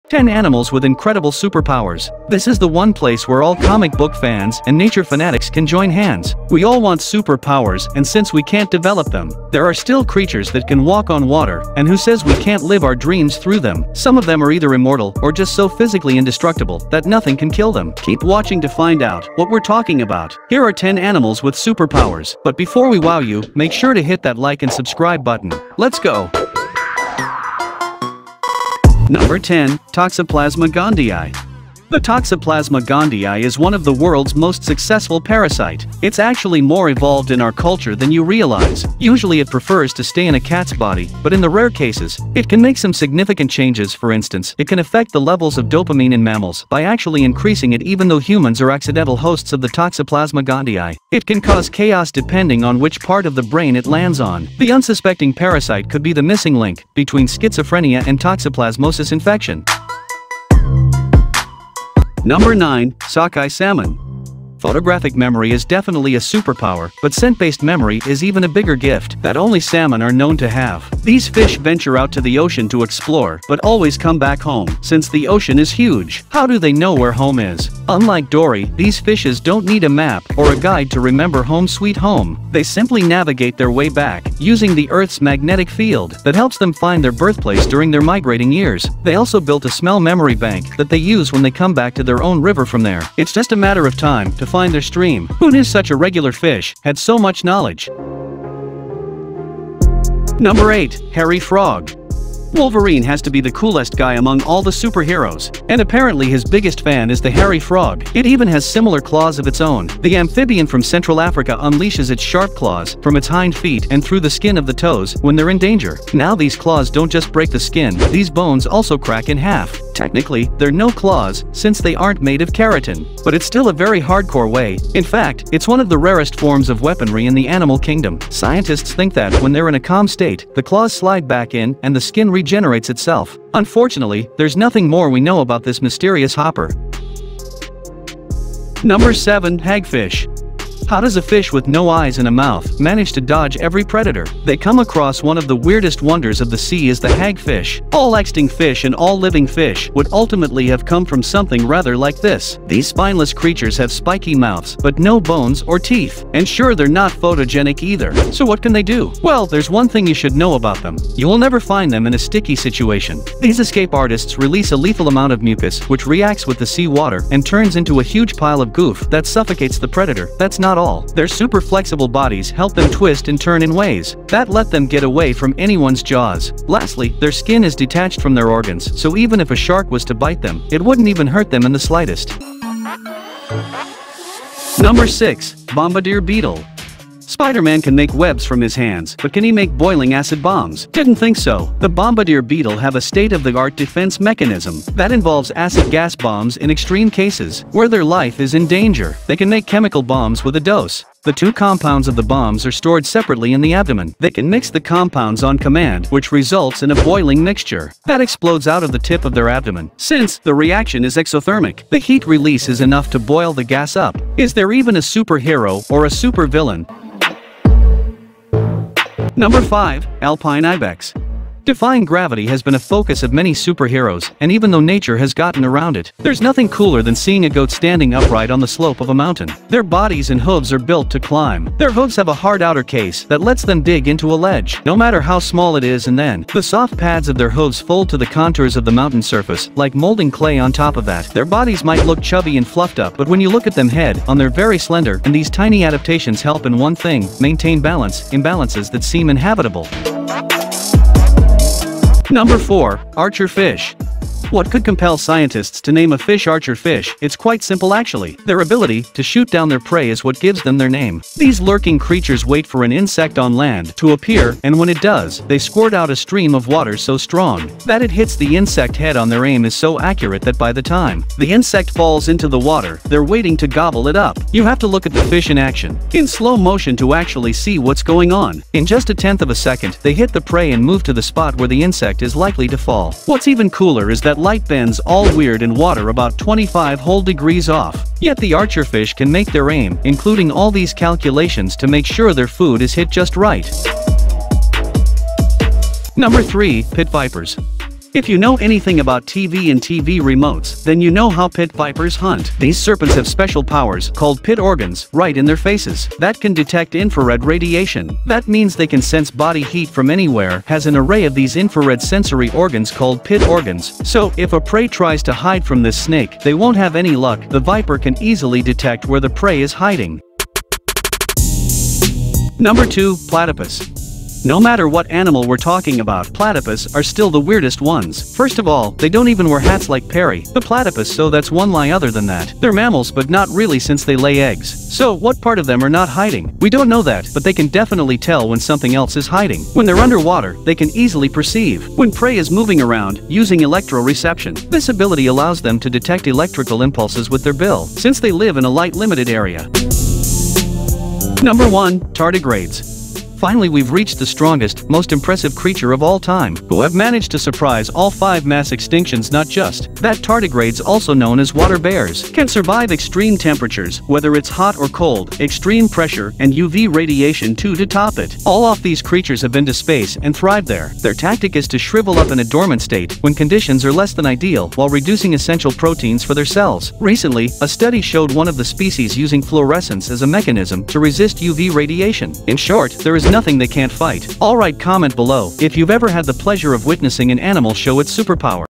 10 animals with incredible superpowers. This is the one place where all comic book fans and nature fanatics can join hands. We all want superpowers, and since we can't develop them, there are still creatures that can walk on water, and who says we can't live our dreams through them? Some of them are either immortal or just so physically indestructible that nothing can kill them. Keep watching to find out what we're talking about. Here are 10 animals with superpowers. But before we wow you, make sure to hit that like and subscribe button. Let's go! Number 10. Toxoplasma Gondii. The Toxoplasma Gondii is one of the world's most successful parasite. It's actually more evolved in our culture than you realize. Usually it prefers to stay in a cat's body, but in the rare cases, it can make some significant changes. For instance, it can affect the levels of dopamine in mammals by actually increasing it even though humans are accidental hosts of the Toxoplasma Gondii. It can cause chaos depending on which part of the brain it lands on. The unsuspecting parasite could be the missing link between schizophrenia and toxoplasmosis infection. Number 9. Sockeye Salmon. Photographic memory is definitely a superpower, but scent-based memory is even a bigger gift that only salmon are known to have. These fish venture out to the ocean to explore, but always come back home, since the ocean is huge. How do they know where home is? Unlike Dory, these fishes don't need a map or a guide to remember home sweet home. They simply navigate their way back, using the Earth's magnetic field that helps them find their birthplace during their migrating years. They also built a smell memory bank that they use when they come back to their own river from there. It's just a matter of time to find their stream. Who knew such a regular fish had so much knowledge? Number 8. Hairy Frog. Wolverine has to be the coolest guy among all the superheroes, and apparently his biggest fan is the hairy frog. It even has similar claws of its own. The amphibian from Central Africa unleashes its sharp claws from its hind feet and through the skin of the toes when they're in danger. Now these claws don't just break the skin, these bones also crack in half. Technically, they're no claws, since they aren't made of keratin, but it's still a very hardcore way. In fact, it's one of the rarest forms of weaponry in the animal kingdom. Scientists think that when they're in a calm state, the claws slide back in and the skin regenerates itself. Unfortunately, there's nothing more we know about this mysterious hopper. Number 7. Hagfish. How does a fish with no eyes and a mouth manage to dodge every predator? They come across one of the weirdest wonders of the sea is the hagfish. All extinct fish and all living fish would ultimately have come from something rather like this. These spineless creatures have spiky mouths, but no bones or teeth. And sure, they're not photogenic either. So what can they do? Well, there's one thing you should know about them. You will never find them in a sticky situation. These escape artists release a lethal amount of mucus, which reacts with the sea water and turns into a huge pile of goof that suffocates the predator. That's not all. Their super flexible bodies help them twist and turn in ways that let them get away from anyone's jaws. Lastly, their skin is detached from their organs, so even if a shark was to bite them, it wouldn't even hurt them in the slightest. Number 6. Bombardier Beetle. Spider-Man can make webs from his hands, but can he make boiling acid bombs? Didn't think so. The Bombardier Beetle have a state-of-the-art defense mechanism that involves acid gas bombs in extreme cases, where their life is in danger. They can make chemical bombs with a dose. The two compounds of the bombs are stored separately in the abdomen. They can mix the compounds on command, which results in a boiling mixture that explodes out of the tip of their abdomen. Since the reaction is exothermic, the heat release is enough to boil the gas up. Is there even a superhero or a supervillain? Number 5. Alpine Ibex. Defying gravity has been a focus of many superheroes, and even though nature has gotten around it, there's nothing cooler than seeing a goat standing upright on the slope of a mountain. Their bodies and hooves are built to climb. Their hooves have a hard outer case that lets them dig into a ledge, no matter how small it is, and then the soft pads of their hooves fold to the contours of the mountain surface, like molding clay on top of that. Their bodies might look chubby and fluffed up, but when you look at them head on, they're very slender, and these tiny adaptations help in one thing: maintain imbalances that seem inhabitable. Number 4. Archer Fish. What could compel scientists to name a fish archer fish? It's quite simple actually. Their ability to shoot down their prey is what gives them their name. These lurking creatures wait for an insect on land to appear, and when it does, they squirt out a stream of water so strong that it hits the insect head on. Their aim is so accurate that by the time the insect falls into the water, they're waiting to gobble it up. You have to look at the fish in action, in slow motion, to actually see what's going on. In just a tenth of a second, they hit the prey and move to the spot where the insect is likely to fall. What's even cooler is that light bends all weird in water about 25 whole degrees off. Yet the archer fish can make their aim, including all these calculations to make sure their food is hit just right. Number 3. Pit vipers. If you know anything about TV and TV remotes, then you know how pit vipers hunt. These serpents have special powers, called pit organs, right in their faces, that can detect infrared radiation. That means they can sense body heat from anywhere, has an array of these infrared sensory organs called pit organs. So, if a prey tries to hide from this snake, they won't have any luck. The viper can easily detect where the prey is hiding. Number 2. Platypus. No matter what animal we're talking about, platypus are still the weirdest ones. First of all, they don't even wear hats like Perry, the platypus, so that's one lie. Other than that, they're mammals, but not really, since they lay eggs. So, what part of them are not hiding? We don't know that, but they can definitely tell when something else is hiding. When they're underwater, they can easily perceive when prey is moving around, using electroreception. This ability allows them to detect electrical impulses with their bill, since they live in a light-limited area. Number 1. Tardigrades. Finally, we've reached the strongest, most impressive creature of all time, who have managed to surprise all 5 mass extinctions. Not just that, tardigrades, also known as water bears, can survive extreme temperatures, whether it's hot or cold, extreme pressure, and UV radiation too to top it. All of these creatures have been to space and thrive there. Their tactic is to shrivel up in a dormant state when conditions are less than ideal, while reducing essential proteins for their cells. Recently, a study showed one of the species using fluorescence as a mechanism to resist UV radiation. In short, there is nothing they can't fight. Alright, comment below if you've ever had the pleasure of witnessing an animal show its superpower.